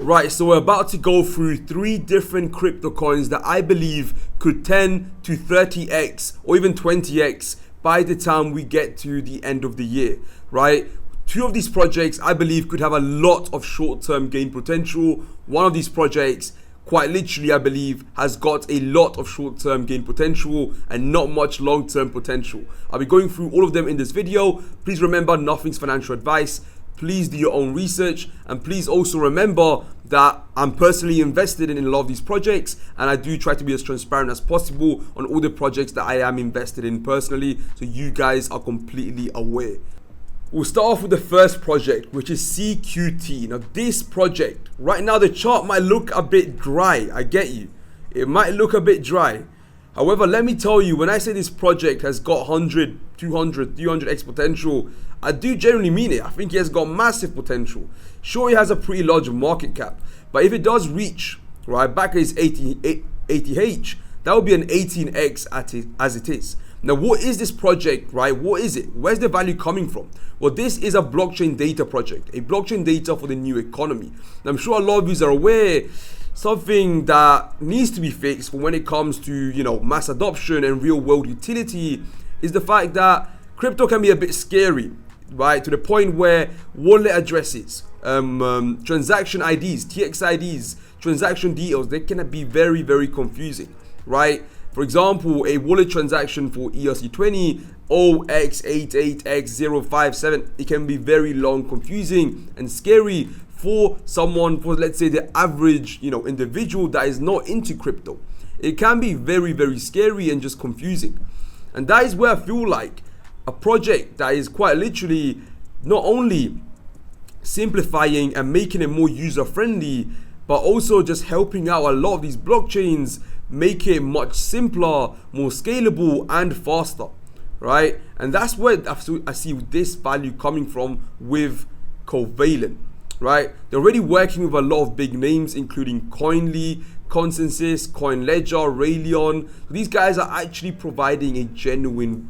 Right, so we're about to go through 3 different crypto coins that I believe could 10 to 30x or even 20x by the time we get to the end of the year, right? 2 of these projects I believe could have a lot of short-term gain potential. One of these projects, quite literally, I believe, has got a lot of short-term gain potential and not much long-term potential. I'll be going through all of them in this video. Please remember, nothing's financial advice. Please do your own research, and please also remember that I'm personally invested in a lot of these projects, and I do try to be as transparent as possible on all the projects that I am invested in personally, so you guys are completely aware. We'll start off with the first project, which is CQT. Now this project, right now the chart might look a bit dry, I get you. It might look a bit dry. However, let me tell you, when I say this project has got 100, 200, 300x potential, I do genuinely mean it. I think it has got massive potential. Sure, it has a pretty large market cap, but if it does reach, right, back at its 80H, that would be an 18x as it is. Now, what is this project, right? What is it? Where's the value coming from? Well, this is a blockchain data project, a blockchain data for the new economy. Now, I'm sure a lot of you are aware, something that needs to be fixed when it comes to, mass adoption and real world utility is the fact that crypto can be a bit scary, right? To the point where wallet addresses, transaction IDs, TX IDs, transaction details, they can be very, very confusing, right? For example, a wallet transaction for ERC20 0x88x057, it can be very long, confusing, and scary for someone, for let's say the average, individual that is not into crypto. It can be very, very scary and just confusing. And that is where I feel like a project that is quite literally not only simplifying and making it more user-friendly, but also just helping out a lot of these blockchains, make it much simpler, more scalable, and faster, right? And that's where I see this value coming from with Covalent, right? They're already working with a lot of big names, including Coinly, Consensus, CoinLedger, Raelion. These guys are actually providing a genuine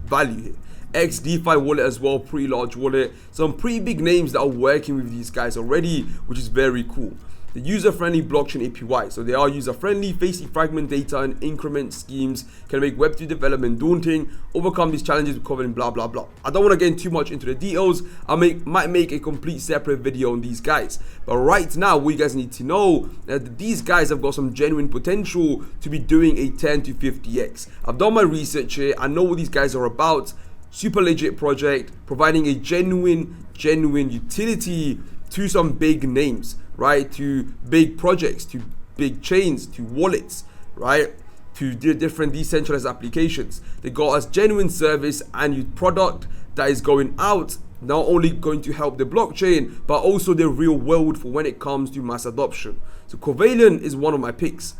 value here. XDeFi wallet as well, pretty large wallet. Some pretty big names that are working with these guys already, which is very cool. The user-friendly blockchain API. So they are user-friendly, facing fragment data and increment schemes, can make Web3 development daunting, overcome these challenges with Covalent, blah, blah, blah. I don't want to get too much into the details. Might make a complete separate video on these guys. But right now, what you guys need to know that these guys have got some genuine potential to be doing a 10 to 50x. I've done my research here. I know what these guys are about. Super legit project, providing a genuine utility to some big names, right? To big projects, to big chains, to wallets, right? To different decentralized applications. They got us genuine service and product that is going out, not only going to help the blockchain, but also the real world for when it comes to mass adoption. So Covalent is one of my picks.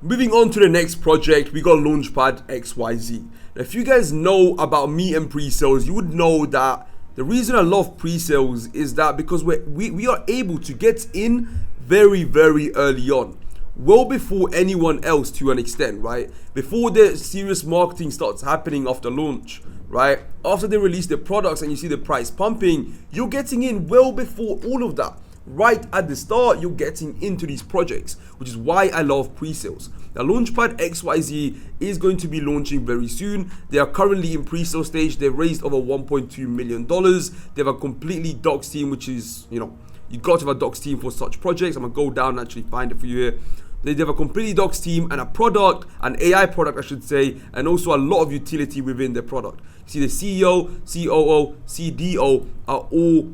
Moving on to the next project, we got Launchpad XYZ. Now, if you guys know about me and pre-sales, you would know that the reason I love pre-sales is that because we are able to get in very, very early on, well before anyone else to an extent, right? Before the serious marketing starts happening after launch, right? After they release their products and you see the price pumping, you're getting in well before all of that. Right at the start, you're getting into these projects, which is why I love pre-sales. Now, Launchpad XYZ is going to be launching very soon. They are currently in pre-sale stage. They've raised over $1.2 million. They have a completely docs team, which is, you got to have a docs team for such projects. I'm going to go down and actually find it for you here. They have a completely docs team and a product, an AI product, I should say, and also a lot of utility within their product. You see the CEO, COO, CDO are all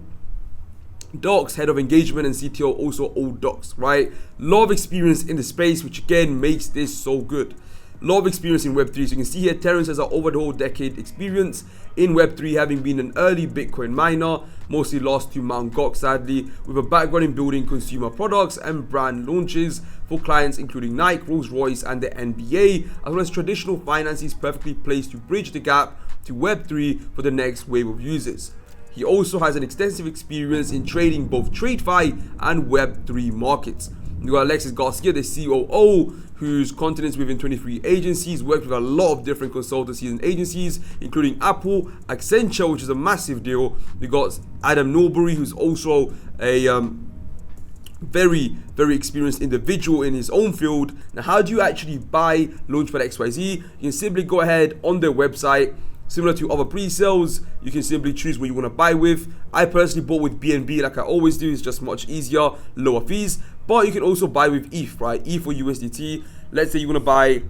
docs, head of engagement, and CTO also all docs, right? Lot of experience in the space, which again makes this so good. Lot of experience in Web3. So you can see here, Terence has over the whole decade experience in Web3, having been an early Bitcoin miner, mostly lost to Mt. Gox sadly, with a background in building consumer products and brand launches for clients including Nike, Rolls-Royce, and the NBA, as well as traditional finance. Is perfectly placed to bridge the gap to Web3 for the next wave of users. He also has an extensive experience in trading both TradeFi and Web3 markets. You got Alexis Garcia, the COO, whose continents within 23 agencies, worked with a lot of different consultancies and agencies, including Apple, Accenture, which is a massive deal. We got Adam Norbury, who's also a very experienced individual in his own field. Now, how do you actually buy Launchpad XYZ? You can simply go ahead on their website. Similar to other pre-sales, you can simply choose what you want to buy with. I personally bought with BNB like I always do. It's just much easier, lower fees. But you can also buy with ETH, right? ETH or USDT. Let's say you want to buy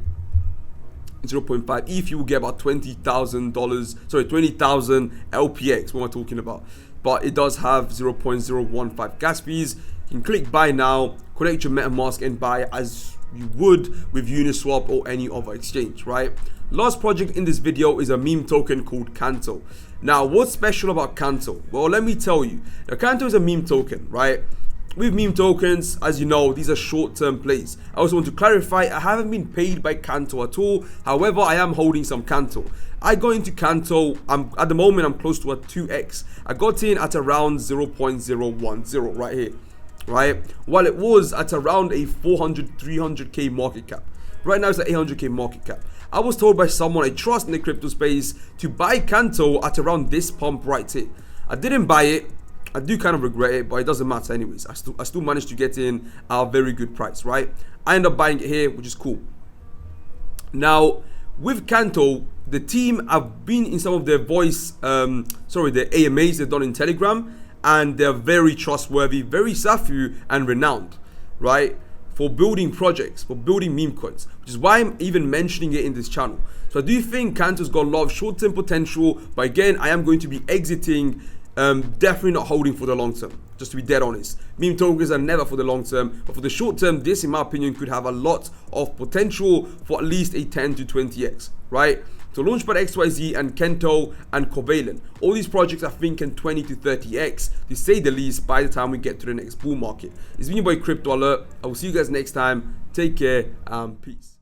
0.5 ETH, you will get about $20,000, sorry, 20,000 LPX, what am I talking about? But it does have 0.015 gas fees. You can click buy now, connect your MetaMask and buy as you would with Uniswap or any other exchange, right? Last project in this video is a meme token called Canto. Now, what's special about Canto? Well, let me tell you. Now, Canto is a meme token, right? With meme tokens, as you know, these are short-term plays. I also want to clarify, I haven't been paid by Canto at all. However, I am holding some Canto. I got into Canto, at the moment, I'm close to a 2x. I got in at around 0.010 right here, right? While it was at around a 300k market cap. Right now, it's at 800k market cap. I was told by someone I trust in the crypto space to buy Canto at around this pump right here. I didn't buy it. I do kind of regret it, but it doesn't matter anyways. I still managed to get in at a very good price, right? I end up buying it here, which is cool. Now, with Canto, the team have been in some of their the AMAs they've done in Telegram, and they're very trustworthy, very savvy and renowned, right? For building projects, for building meme coins, which is why I'm even mentioning it in this channel. So I do think Canto's got a lot of short-term potential, but again, I am going to be exiting. Definitely not holding for the long term, just to be dead honest. Meme tokens are never for the long term, but for the short term, this in my opinion could have a lot of potential for at least a 10 to 20x, right? So Launchpad XYZ and Canto and Covalent, all these projects I think can 20 to 30x, to say the least, by the time we get to the next bull market. It's been your boy Crypto Alert. I will see you guys next time. Take care and peace.